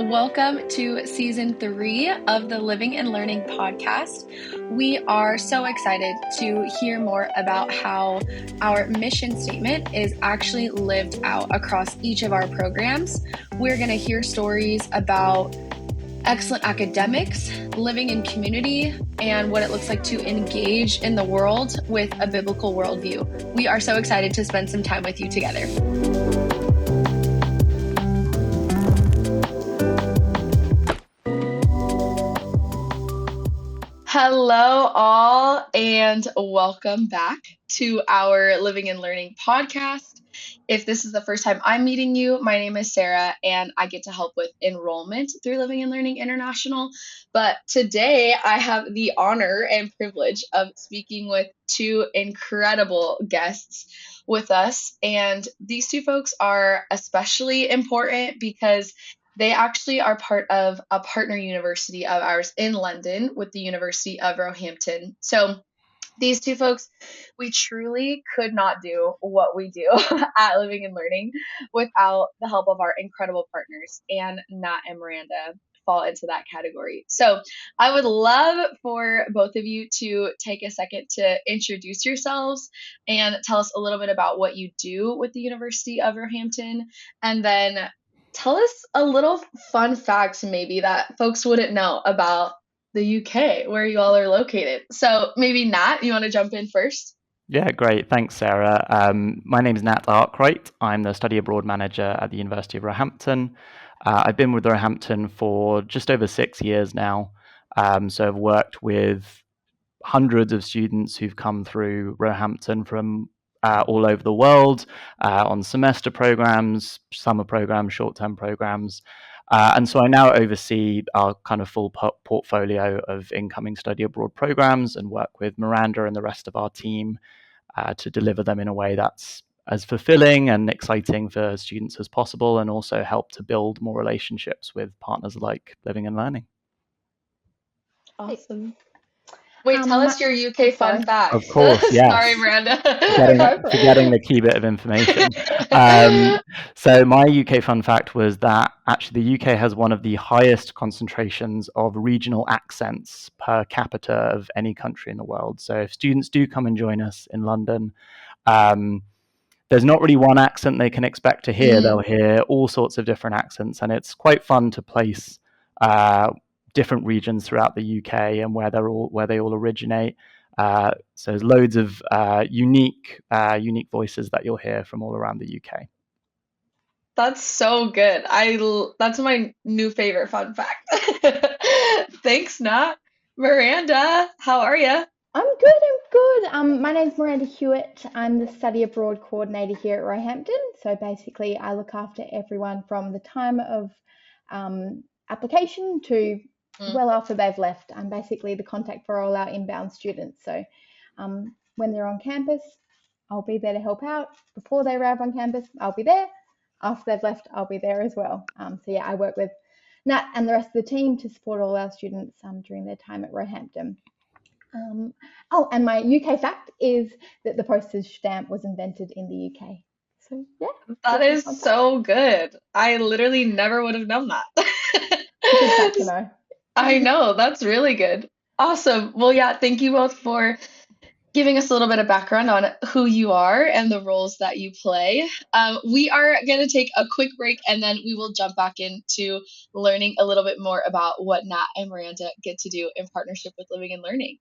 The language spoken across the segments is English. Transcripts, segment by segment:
Welcome to season 3 of the Living and Learning podcast. We are so excited to hear more about how our mission statement is actually lived out across each of our programs. We're going to hear stories about excellent academics, living in community, and what it looks like to engage in the world with a biblical worldview. We are so excited to spend some time with you together. Hello, all, and welcome back to our Living and Learning podcast. If this is the first time I'm meeting you, my name is Sara, and I get to help with enrollment through Living and Learning International. But today, I have the honor and privilege of speaking with two incredible guests with us. And these two folks are especially important because they actually are part of a partner university of ours in London with the University of Roehampton. So these two folks, we truly could not do what we do at Living and Learning without the help of our incredible partners, and Nat and Miranda fall into that category. So I would love for both of you to take a second to introduce yourselves and tell us a little bit about what you do with the University of Roehampton, and then tell us a little fun facts maybe that folks wouldn't know about the UK, where you all are located. So maybe Nat, you want to jump in first? Yeah, great. Thanks, Sara. My name is Nat Arkwright. I'm the study abroad manager at the University of Roehampton. I've been with Roehampton for just over 6 years now. So I've worked with hundreds of students who've come through Roehampton from all over the world on semester programs, summer programs, short-term programs. And so I now oversee our kind of full portfolio of incoming study abroad programs and work with Miranda and the rest of our team to deliver them in a way that's as fulfilling and exciting for students as possible, and also help to build more relationships with partners like Living and Learning. Awesome. Wait, tell us your UK fun fact. Of course, yes. Sorry, Miranda. Forgetting the key bit of information. So my UK fun fact was that actually the UK has one of the highest concentrations of regional accents per capita of any country in the world. So if students do come and join us in London, there's not really one accent they can expect to hear. They'll hear all sorts of different accents, and it's quite fun to place different regions throughout the UK and where they all originate. So there's loads of unique voices that you'll hear from all around the UK. That's so good. That's my new favorite fun fact. Thanks, Nat. Miranda, how are you? I'm good. My name's Miranda Hewitt. I'm the study abroad coordinator here at Roehampton. So basically, I look after everyone from the time of application to well after they've left. I'm basically the contact for all our inbound students. So when they're on campus, I'll be there to help out. Before they arrive on campus, I'll be there. After they've left, I'll be there as well. So yeah, I work with Nat and the rest of the team to support all our students during their time at Roehampton. And my UK fact is that the postage stamp was invented in the UK. So yeah. That is so good. I literally never would have known that. Good fact to know. I know, that's really good. Awesome. Well, yeah, thank you both for giving us a little bit of background on who you are and the roles that you play. We are going to take a quick break, and then we will jump back into learning a little bit more about what Nat and Miranda get to do in partnership with Living and Learning.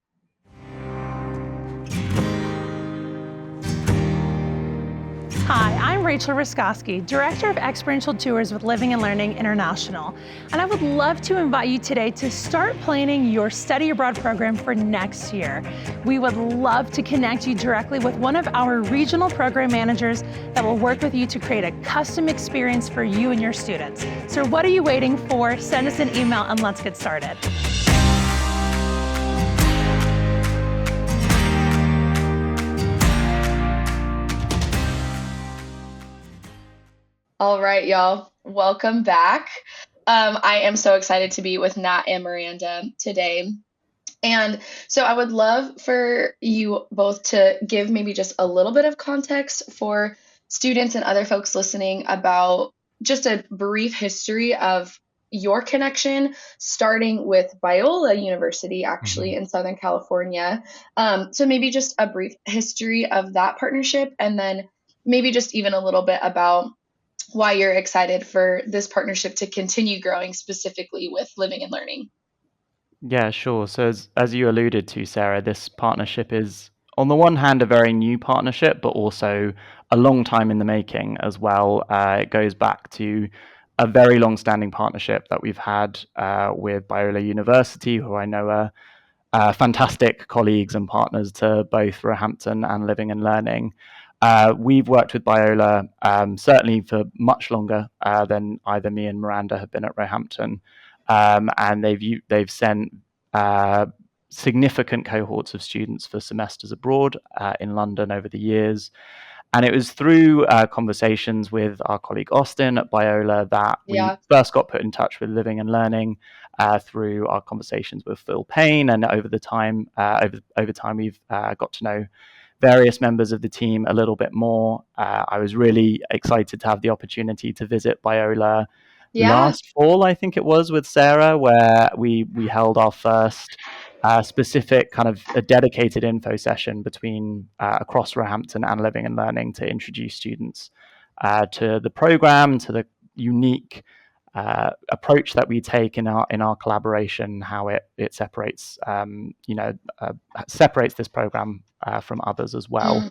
Hi, I'm Rachel Ruskowski, Director of Experiential Tours with Living and Learning International, and I would love to invite you today to start planning your study abroad program for next year. We would love to connect you directly with one of our regional program managers that will work with you to create a custom experience for you and your students. So what are you waiting for? Send us an email and let's get started. All right, y'all. Welcome back. I am so excited to be with Nat and Miranda today. And so I would love for you both to give maybe just a little bit of context for students and other folks listening about just a brief history of your connection, starting with Biola University, actually, in Southern California. So maybe just a brief history of that partnership, and then maybe just even a little bit about why you're excited for this partnership to continue growing, specifically with living and learning. Yeah, sure. So as you alluded to, Sarah, this partnership is, on the one hand, a very new partnership, but also a long time in the making as well. It goes back to a very long-standing partnership that we've had with Biola University, who I know are fantastic colleagues and partners to both Roehampton and Living and Learning. We've worked with Biola certainly for much longer than either me and Miranda have been at Roehampton, and they've sent significant cohorts of students for semesters abroad in London over the years. And it was through conversations with our colleague Austin at Biola that we first got put in touch with Living and Learning through our conversations with Phil Payne. And over time, we've got to know various members of the team a little bit more. I was really excited to have the opportunity to visit Biola last fall, I think it was, with Sara, where we held our first specific kind of a dedicated info session between across Roehampton and Living and Learning to introduce students to the program, to the unique approach that we take in our collaboration, how it separates separates this program from others as well.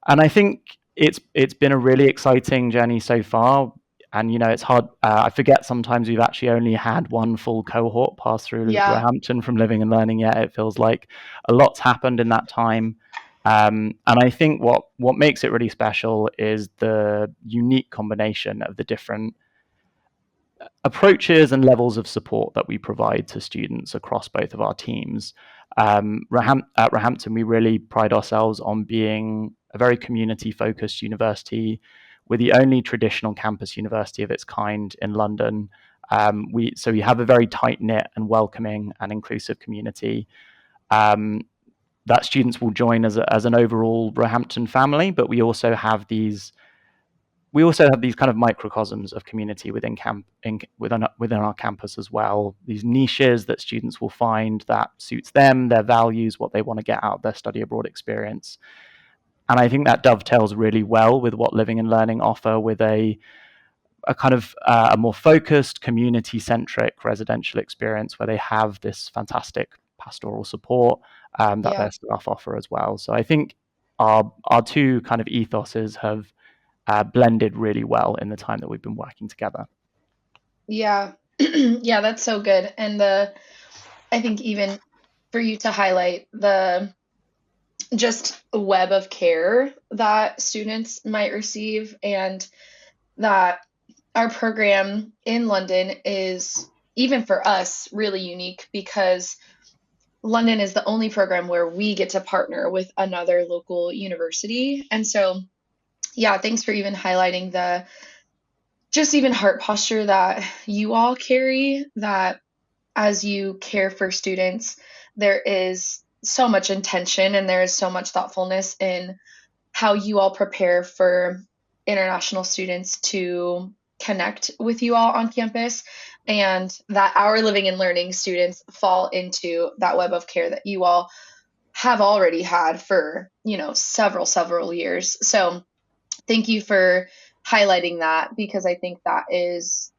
And I think it's been a really exciting journey so far. And it's hard. I forget sometimes we've actually only had one full cohort pass through Roehampton from Living and Learning yet. It feels like a lot's happened in that time. And I think what makes it really special is the unique combination of the different approaches and levels of support that we provide to students across both of our teams. At Roehampton, we really pride ourselves on being a very community-focused university. We're the only traditional campus university of its kind in London. We have a very tight-knit and welcoming and inclusive community that students will join as an overall Roehampton family, but we also have these kind of microcosms of community within our campus as well. These niches that students will find that suits them, their values, what they want to get out of their study abroad experience. And I think that dovetails really well with what Living and Learning offer, with a kind of a more focused, community-centric residential experience where they have this fantastic pastoral support that their staff offer as well. So I think our two kind of ethoses have blended really well in the time that we've been working together. Yeah, yeah, that's so good. And I think even for you to highlight the just web of care that students might receive, and that our program in London is, even for us, really unique, because London is the only program where we get to partner with another local university. And so, yeah, thanks for even highlighting the just even heart posture that you all carry, that as you care for students, there is so much intention and there is so much thoughtfulness in how you all prepare for international students to connect with you all on campus, and that our Living and Learning students fall into that web of care that you all have already had for, several years. So thank you for highlighting that, because I think that is,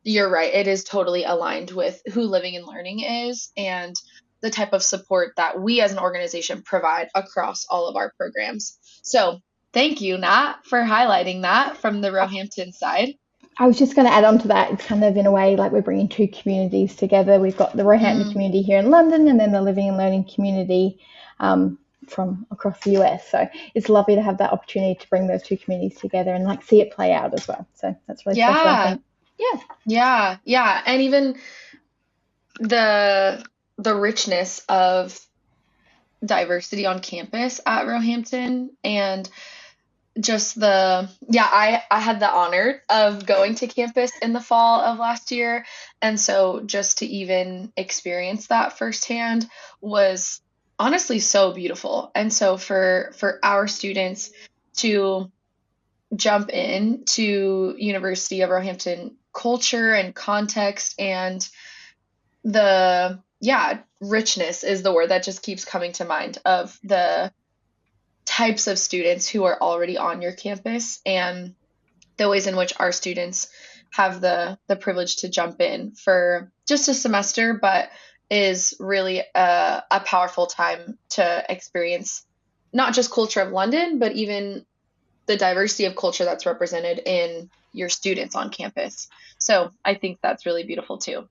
you're right, it is totally aligned with who Living and Learning is and the type of support that we as an organization provide across all of our programs. So thank you, Nat, for highlighting that from the Roehampton side. I was just going to add on to that. It's kind of, in a way, like we're bringing two communities together. We've got the Roehampton community here in London, and then the Living and Learning community from across the US. So it's lovely to have that opportunity to bring those two communities together and see it play out as well. So that's really special, I think. Yeah. And even the richness of diversity on campus at Roehampton, and just I had the honor of going to campus in the fall of last year. And so just to even experience that firsthand was honestly so beautiful. And so for our students to jump in to University of Roehampton culture and context, and the richness is the word that just keeps coming to mind of the types of students who are already on your campus, and the ways in which our students have the privilege to jump in for just a semester, but is really a powerful time to experience not just culture of London, but even the diversity of culture that's represented in your students on campus. So I think that's really beautiful too.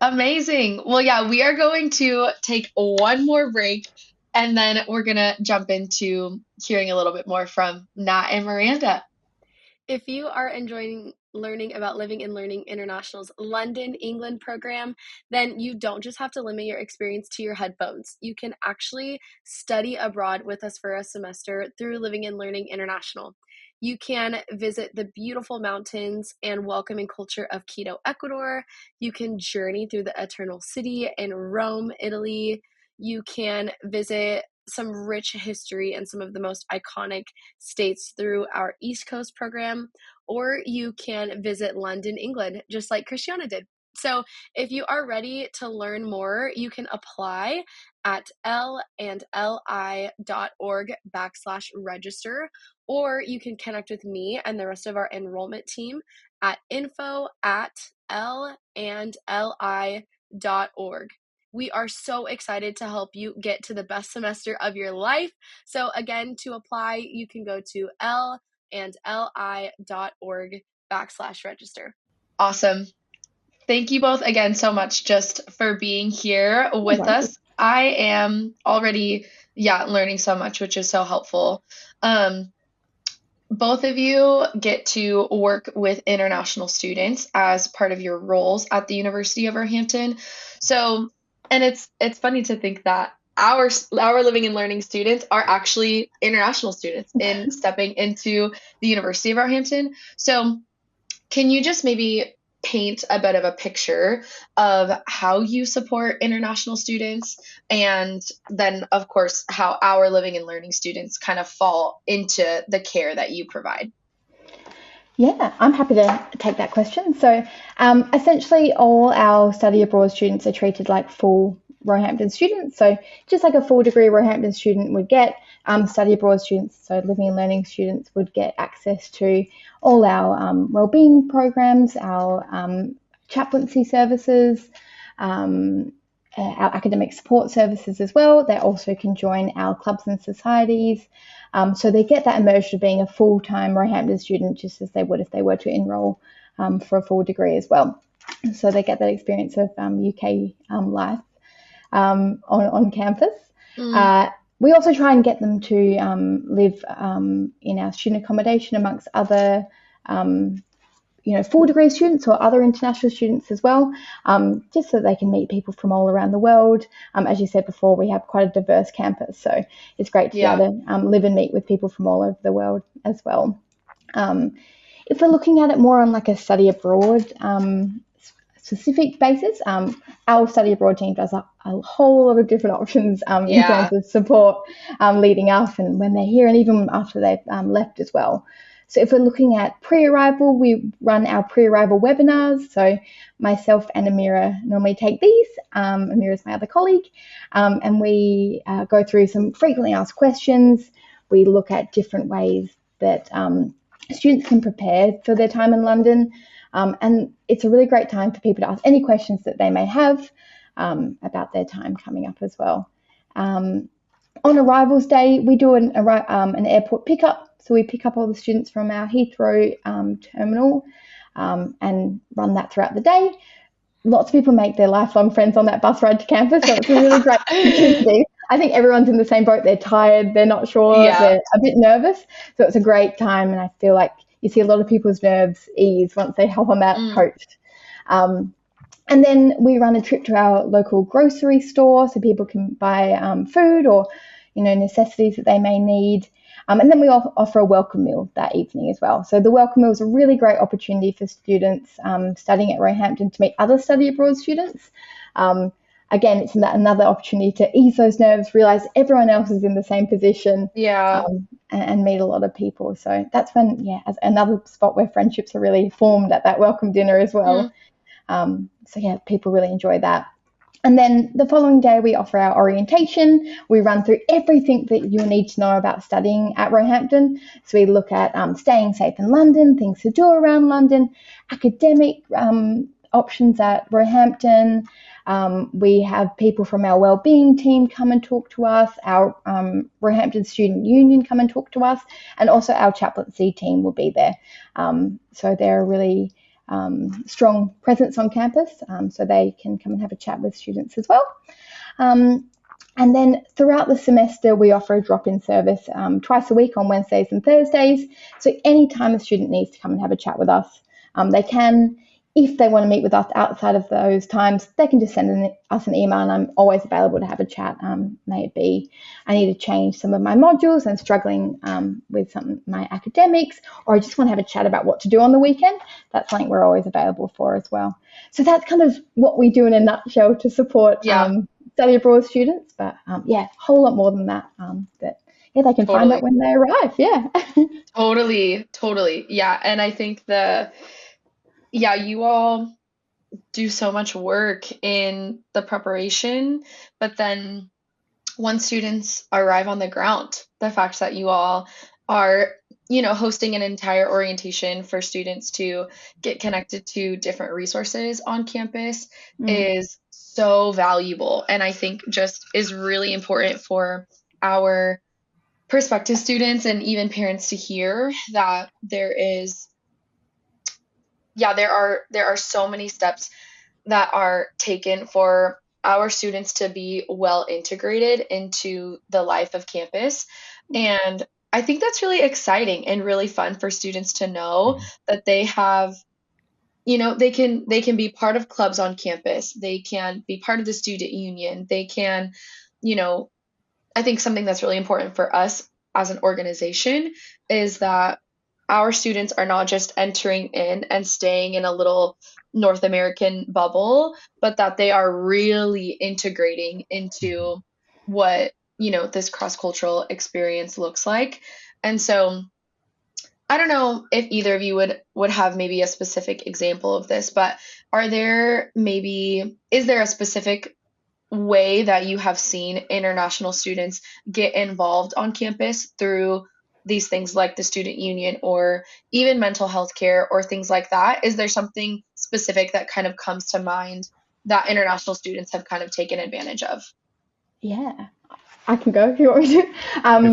Amazing. Well, yeah, we are going to take one more break, and then we're going to jump into hearing a little bit more from Nat and Miranda. If you are enjoying learning about Living and Learning International's London, England program, then you don't just have to limit your experience to your headphones. You can actually study abroad with us for a semester through Living and Learning International. You can visit the beautiful mountains and welcoming culture of Quito, Ecuador. You can journey through the Eternal City in Rome, Italy. You can visit some rich history and some of the most iconic states through our East Coast program, or you can visit London, England, just like Christiana did. So if you are ready to learn more, you can apply at landli.org/register, or you can connect with me and the rest of our enrollment team at info@landli.org. We are so excited to help you get to the best semester of your life. So again, to apply, you can go to landli.org/register. Awesome. Thank you both again so much just for being here with us. I am already, learning so much, which is so helpful. Both of you get to work with international students as part of your roles at the University of Roehampton. So, and it's funny to think that our living and learning students are actually international students in stepping into the University of Roehampton. So, can you just maybe paint a bit of a picture of how you support international students, and then, of course, how our living and learning students kind of fall into the care that you provide? Yeah, I'm happy to take that question. So essentially all our study abroad students are treated like full Roehampton students. So just like a full degree Roehampton student would get, study abroad students, so living and learning students, would get access to all our wellbeing programs, our chaplaincy services, our academic support services as well. They also can join our clubs and societies. So they get that immersion of being a full-time Roehampton student, just as they would if they were to enroll for a full degree as well. So they get that experience of UK life on campus. We also try and get them to live in our student accommodation amongst other full degree students or other international students as well, just so they can meet people from all around the world. As you said before, we have quite a diverse campus, so it's great to be able to live and meet with people from all over the world as well. If we're looking at it more on like a study abroad specific basis, our study abroad team does a whole lot of different options in terms of support leading up and when they're here, and even after they've left as well. So if we're looking at pre-arrival, we run our pre-arrival webinars. So myself and Amira normally take these. Amira is my other colleague. And we go through some frequently asked questions. We look at different ways that students can prepare for their time in London. And it's a really great time for people to ask any questions that they may have about their time coming up as well. On arrivals day, we do an airport pickup. So we pick up all the students from our Heathrow terminal and run that throughout the day. Lots of people make their lifelong friends on that bus ride to campus, so it's a really great opportunity. I think everyone's in the same boat. They're tired, they're not sure, they're a bit nervous. So it's a great time, and I feel like you see a lot of people's nerves ease once they hop on that coach. And then we run a trip to our local grocery store so people can buy food or necessities that they may need. And then we offer a welcome meal that evening as well. So the welcome meal is a really great opportunity for students studying at Roehampton to meet other study abroad students. again, it's another opportunity to ease those nerves, realize everyone else is in the same position, and meet a lot of people. So that's when, as another spot where friendships are really formed at that welcome dinner as well. So people really enjoy that. And then the following day, we offer our orientation. We run through everything that you'll need to know about studying at Roehampton. So we look at staying safe in London, things to do around London, academic options at Roehampton. We have people from our wellbeing team come and talk to us, our Roehampton Student Union come and talk to us, and also our chaplaincy team will be there. So they're really strong presence on campus, so they can come and have a chat with students as well. And then throughout the semester, we offer a drop-in service twice a week on Wednesdays and Thursdays. So anytime a student needs to come and have a chat with us, they can. If they want to meet with us outside of those times, they can just send us an email, and I'm always available to have a chat. May it be I need to change some of my modules and struggling with some of my academics, or I just want to have a chat about what to do on the weekend. That's something we're always available for as well. So that's kind of what we do in a nutshell to support study abroad students. But a whole lot more than that. They can find out when they arrive. Totally. Yeah, and I think you all do so much work in the preparation, but then once students arrive on the ground, the fact that you all are, hosting an entire orientation for students to get connected to different resources on campus is so valuable. And I think just is really important for our prospective students and even parents to hear that there are so many steps that are taken for our students to be well integrated into the life of campus. And I think that's really exciting and really fun for students to know that they have, they can be part of clubs on campus. They can be part of the student union. They can, I think something that's really important for us as an organization is that our students are not just entering in and staying in a little North American bubble, but that they are really integrating into what, this cross-cultural experience looks like. And so I don't know if either of you would have maybe a specific example of this, but is there a specific way that you have seen international students get involved on campus through these things like the student union or even mental health care or things like that? Is there something specific that kind of comes to mind that international students have kind of taken advantage of? Yeah, I can go if you want me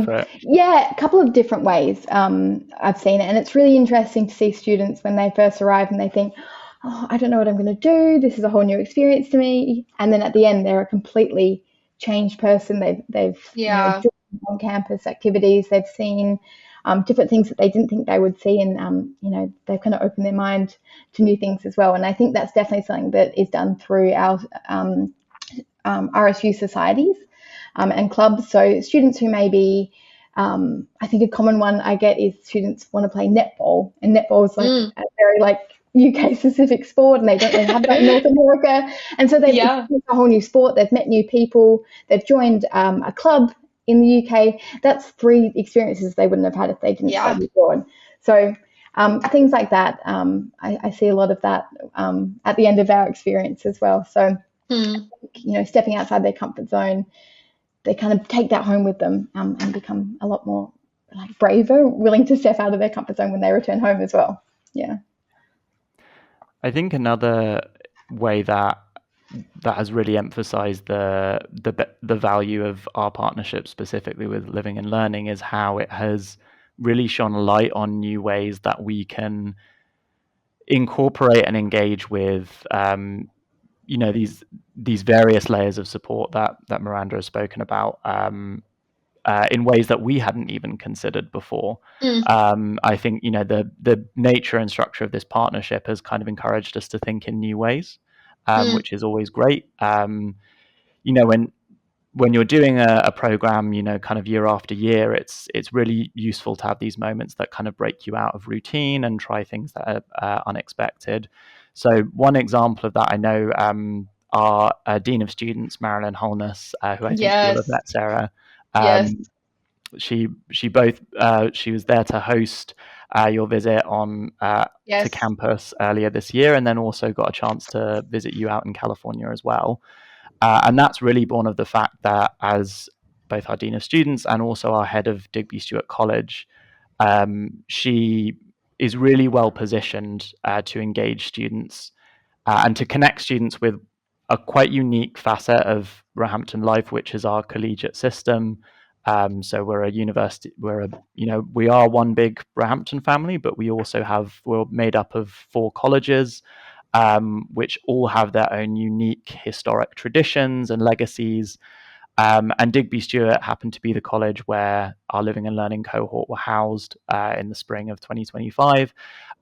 to. A couple of different ways I've seen it, and it's really interesting to see students when they first arrive and they think, oh, I don't know what I'm going to do. This is a whole new experience to me. And then at the end, they're a completely changed person. They've joined on-campus activities. They've seen different things that they didn't think they would see, and they've kind of opened their mind to new things as well. And I think that's definitely something that is done through our RSU societies and clubs. So students who maybe I think a common one I get is students want to play netball, and netball is like a very UK specific sport, and they don't really have that in North America. And so they've experienced a whole new sport. They've met new people. They've joined a club in the UK. That's 3 experiences they wouldn't have had if they didn't study abroad. So things like that, I see a lot of that at the end of our experience as well. So, stepping outside their comfort zone, they kind of take that home with them and become a lot more braver, willing to step out of their comfort zone when they return home as well. Yeah. I think another way that has really emphasized the value of our partnership specifically with Living and Learning is how it has really shone a light on new ways that we can incorporate and engage with these various layers of support that Miranda has spoken about in ways that we hadn't even considered before. I think the nature and structure of this partnership has kind of encouraged us to think in new ways, which is always great. When you're doing a program, kind of year after year, it's really useful to have these moments that kind of break you out of routine and try things that are unexpected. So one example of that, I know our Dean of Students, Marilyn Holness, who I think you will have Yes. met, Sarah. Yes. She was there to host your visit on to Yes. campus earlier this year, and then also got a chance to visit you out in California as well. And that's really born of the fact that as both our Dean of Students and also our head of Digby Stewart College, she is really well positioned to engage students and to connect students with a quite unique facet of Roehampton life, which is our collegiate system. So we're a university. We are one big Roehampton family, but we're made up of 4 colleges, which all have their own unique historic traditions and legacies. And Digby Stewart happened to be the college where our Living and Learning cohort were housed in the spring of 2025.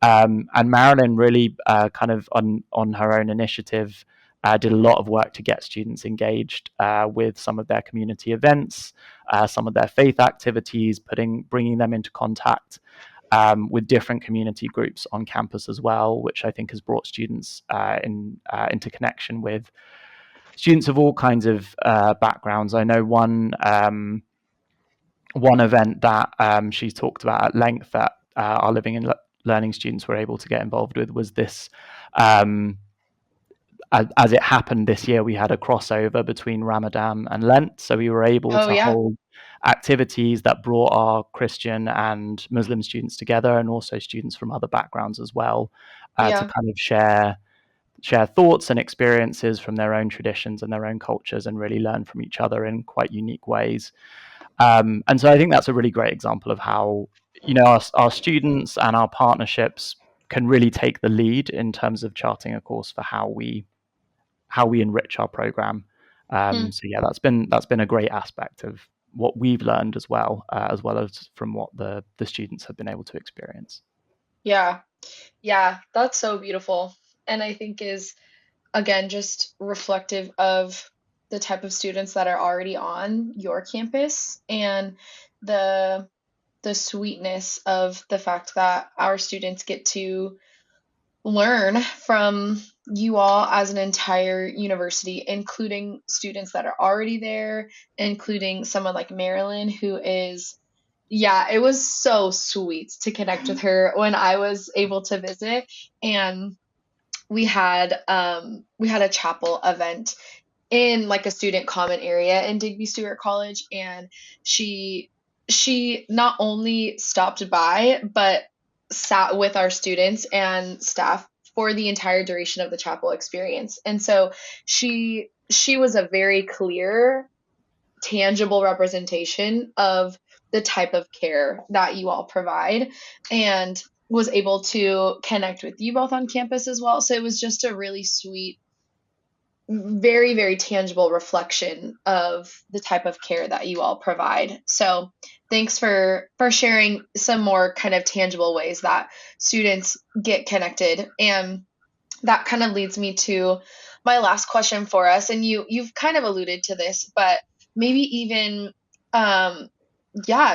And Marilyn really kind of on her own initiative did a lot of work to get students engaged with some of their community events, some of their faith activities, bringing them into contact with different community groups on campus as well, which I think has brought students into connection with students of all kinds of backgrounds. I know one event that she's talked about at length that our Living and Learning students were able to get involved with was this. As it happened this year, we had a crossover between Ramadan and Lent, so we were able to hold activities that brought our Christian and Muslim students together, and also students from other backgrounds as well, to kind of share thoughts and experiences from their own traditions and their own cultures, and really learn from each other in quite unique ways. And so I think that's a really great example of how our students and our partnerships can really take the lead in terms of charting a course for how we enrich our program. So yeah, that's been a great aspect of what we've learned as well as from what the students have been able to experience. Yeah. That's so beautiful, and I think is again just reflective of the type of students that are already on your campus, and the sweetness of the fact that our students get to learn from you all as an entire university, including students that are already there, including someone like Marilyn, who is, it was so sweet to connect with her when I was able to visit. And we had a chapel event in like a student common area in Digby Stewart College, and she not only stopped by but sat with our students and staff for the entire duration of the chapel experience. And so she was a very clear, tangible representation of the type of care that you all provide, and was able to connect with you both on campus as well. So it was just a really sweet, very, very tangible reflection of the type of care that you all provide. So thanks for sharing some more kind of tangible ways that students get connected. And that kind of leads me to my last question for us. And you've kind of alluded to this, but maybe even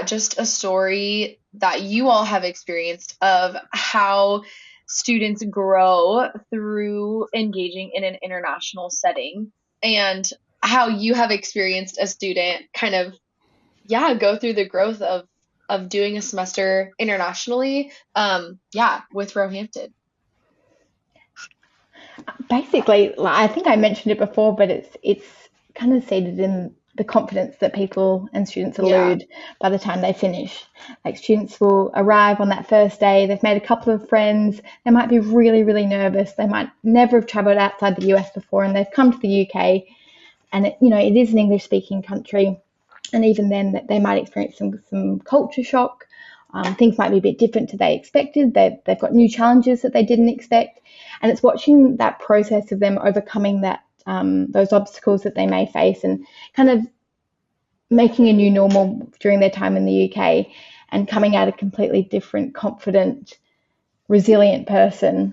just a story that you all have experienced of how students grow through engaging in an international setting, and how you have experienced a student kind of go through the growth of doing a semester internationally with Roehampton. Basically, I think I mentioned it before, but it's kind of seated in the confidence that people and students elude by the time they finish. Like, students will arrive on that first day, they've made a couple of friends, they might be really, really nervous, they might never have travelled outside the US before, and they've come to the UK, and it is an English-speaking country, and even then they might experience some culture shock. Things might be a bit different to they expected. They've got new challenges that they didn't expect, and it's watching that process of them overcoming that those obstacles that they may face, and kind of making a new normal during their time in the UK, and coming out a completely different, confident, resilient person,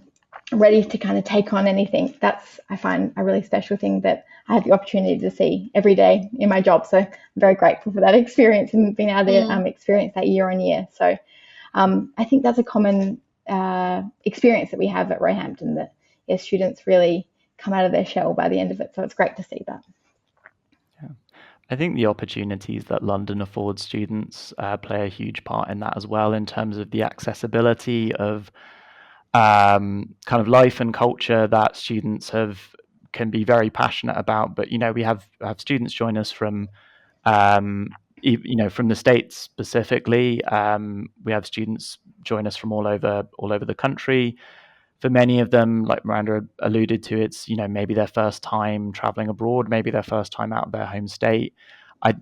ready to kind of take on anything. That's, I find, a really special thing that I have the opportunity to see every day in my job. So I'm very grateful for that experience and being able to experience that year on year. So I think that's a common experience that we have at Roehampton, that students really come out of their shell by the end of it. So it's great to see that. I think the opportunities that London affords students play a huge part in that as well, in terms of the accessibility of kind of life and culture that students can be very passionate about. But we have students join us from from the States specifically. We have students join us from all over the country. For many of them, like Miranda alluded to, it's maybe their first time traveling abroad, maybe their first time out of their home state. I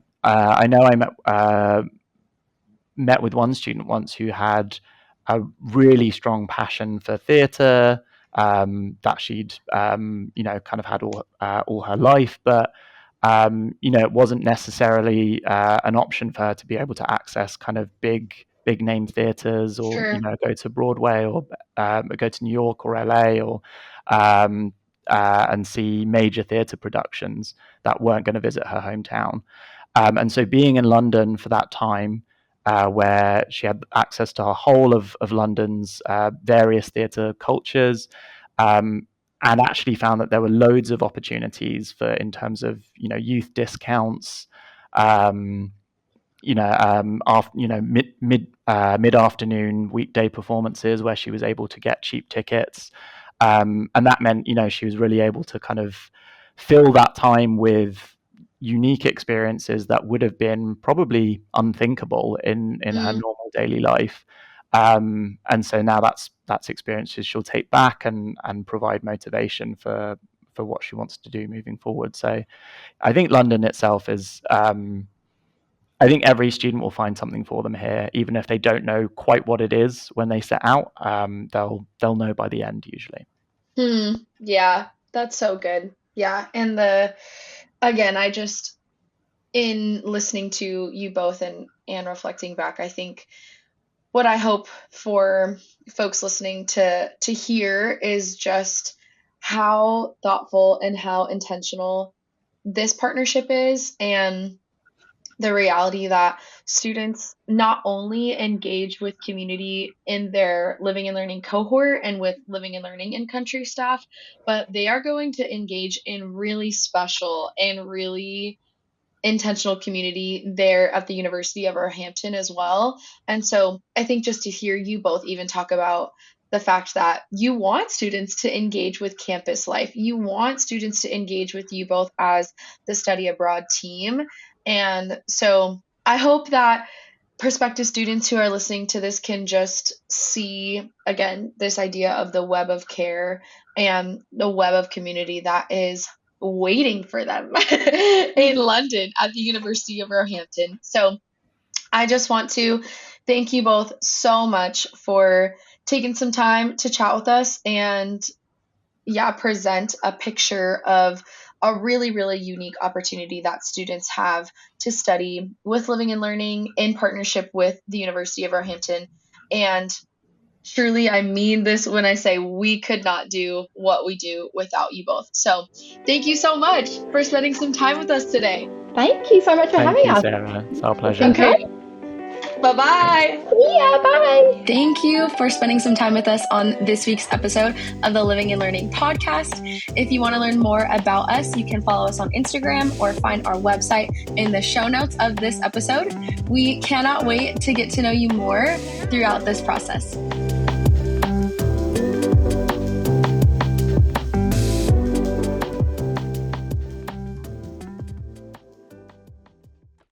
know I met with one student once who had a really strong passion for theatre that she'd kind of had all her life, but it wasn't necessarily an option for her to be able to access kind of big name theaters, or Sure. go to Broadway, or go to New York or LA, or and see major theatre productions that weren't going to visit her hometown. And so being in London for that time, where she had access to a whole of London's various theatre cultures, and actually found that there were loads of opportunities in terms of youth discounts, mid afternoon weekday performances where she was able to get cheap tickets, and that meant she was really able to kind of fill that time with unique experiences that would have been probably unthinkable in her normal daily life. And so now that's experiences she'll take back and provide motivation for what she wants to do moving forward. So I think London itself is, I think every student will find something for them here, even if they don't know quite what it is when they set out. They'll know by the end usually. Yeah, that's so good. Yeah, and again, I just, in listening to you both and reflecting back, I think what I hope for folks listening to hear is just how thoughtful and how intentional this partnership is, and the reality that students not only engage with community in their living and learning cohort and with living and learning in country staff, but they are going to engage in really special and really intentional community there at the University of Roehampton as well. And so I think just to hear you both even talk about the fact that you want students to engage with campus life, you want students to engage with you both as the study abroad team. And so I hope that prospective students who are listening to this can just see, again, this idea of the web of care and the web of community that is waiting for them in London at the University of Roehampton. So I just want to thank you both so much for taking some time to chat with us and present a picture of a really, really unique opportunity that students have to study with living and learning in partnership with the University of Roehampton. And truly, I mean this when I say we could not do what we do without you both. So thank you so much for spending some time with us today. Thank you so much for having us. Sarah. It's our pleasure. Okay. Bye-bye. Yeah, bye. Thank you for spending some time with us on this week's episode of the Living and Learning podcast. If you want to learn more about us, you can follow us on Instagram or find our website in the show notes of this episode. We cannot wait to get to know you more throughout this process.